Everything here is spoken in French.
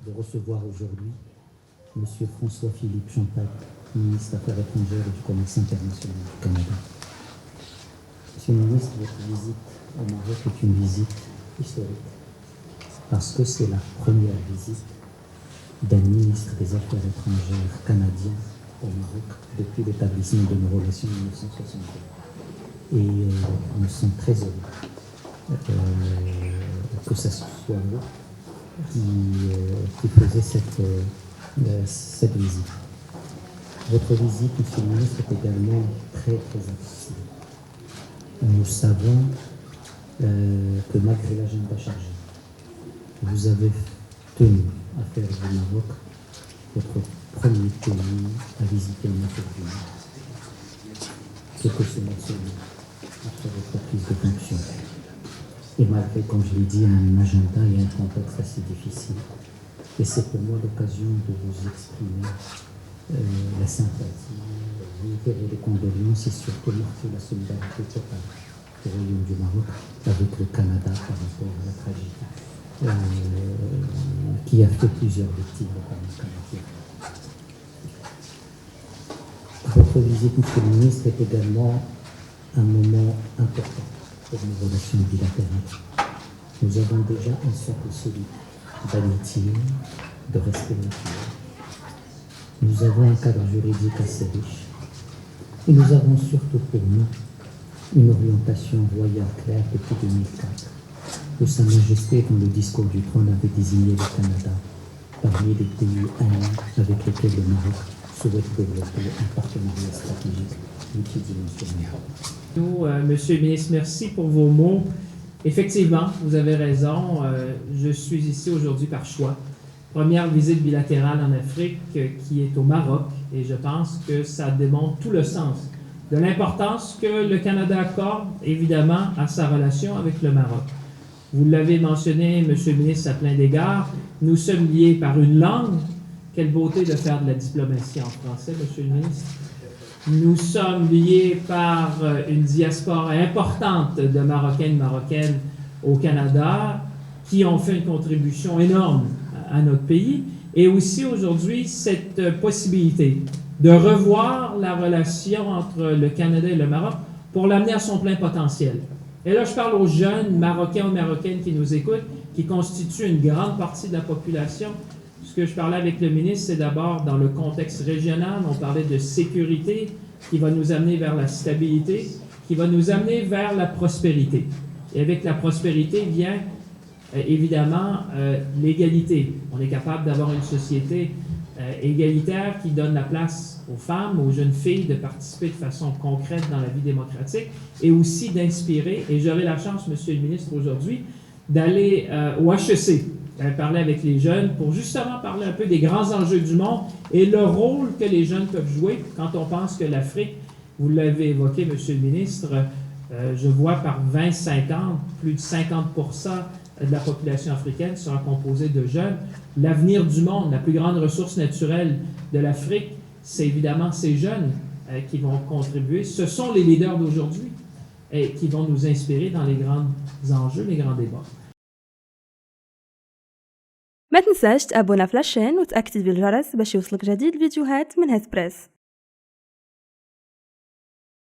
de recevoir aujourd'hui M. François-Philippe Champagne, ministre des Affaires étrangères et du Commerce international du Canada. Monsieur le ministre, votre visite au Maroc est une visite historique parce que c'est la première visite d'un ministre des Affaires étrangères canadien au Maroc depuis l'établissement de nos relations en 1962. Et nous sommes très heureux que ce soit vous qui faisait cette visite. Votre visite, monsieur le ministre, est également très très appréciée. Nous savons que malgré l'agenda chargé, vous avez tenu à faire du Maroc votre premier pays à visiter en Afrique du Nord. Ce que cela signifie après votre prise de fonction. Et malgré, comme je l'ai dit, un agenda et un contexte assez difficile. Et c'est pour moi l'occasion de vous exprimer la sympathie, l'intérêt des condoléances et surtout marquer la solidarité totale du Royaume du Maroc avec le Canada par rapport à la tragédie qui a fait plusieurs victimes parmi les Canadiens. Votre visite, monsieur le ministre, est également un moment important pour nos relations bilatérales. Nous avons déjà un socle solide d'amitié, de respect mutuel. Nous avons un cadre juridique assez riche. Et nous avons surtout pour nous une orientation royale claire depuis 2004, où Sa Majesté, dans le discours du trône, avait désigné le Canada parmi les pays amis avec lesquels le Maroc souhaite développer un partenariat stratégique multidimensionnel. Monsieur le ministre, merci pour vos mots. Effectivement, vous avez raison. Je suis ici aujourd'hui par choix. Première visite bilatérale en Afrique qui est au Maroc et je pense que ça démontre tout le sens de l'importance que le Canada accorde évidemment à sa relation avec le Maroc. Vous l'avez mentionné, monsieur le ministre, à plein d'égards, nous sommes liés par une langue. Quelle beauté de faire de la diplomatie en français, monsieur le ministre. Nous sommes liés par une diaspora importante de Marocaines au Canada qui ont fait une contribution énorme à notre pays et aussi aujourd'hui cette possibilité de revoir la relation entre le Canada et le Maroc pour l'amener à son plein potentiel. Et là, je parle aux jeunes Marocains ou Marocaines qui nous écoutent, qui constituent une grande partie de la population. Ce que je parlais avec le ministre, c'est d'abord dans le contexte régional, on parlait de sécurité qui va nous amener vers la stabilité, qui va nous amener vers la prospérité. Et avec la prospérité vient évidemment l'égalité. On est capable d'avoir une société égalitaire qui donne la place aux femmes, aux jeunes filles de participer de façon concrète dans la vie démocratique et aussi d'inspirer. Et j'aurai la chance, monsieur le ministre, aujourd'hui, d'aller au HEC, parler avec les jeunes pour justement parler un peu des grands enjeux du monde et le rôle que les jeunes peuvent jouer quand on pense que l'Afrique, vous l'avez évoqué, monsieur le ministre, je vois par 2050, plus de 50% de la population africaine sera composée de jeunes. L'avenir du monde, la plus grande ressource naturelle de l'Afrique, c'est évidemment ces jeunes qui vont contribuer. Ce sont les leaders d'aujourd'hui et qui vont nous inspirer dans les grands enjeux, les grands débats. ما تنساش تابونا في لاشين وتأكتيفي الجرس باش يوصلك جديد فيديوهات من هسبريس.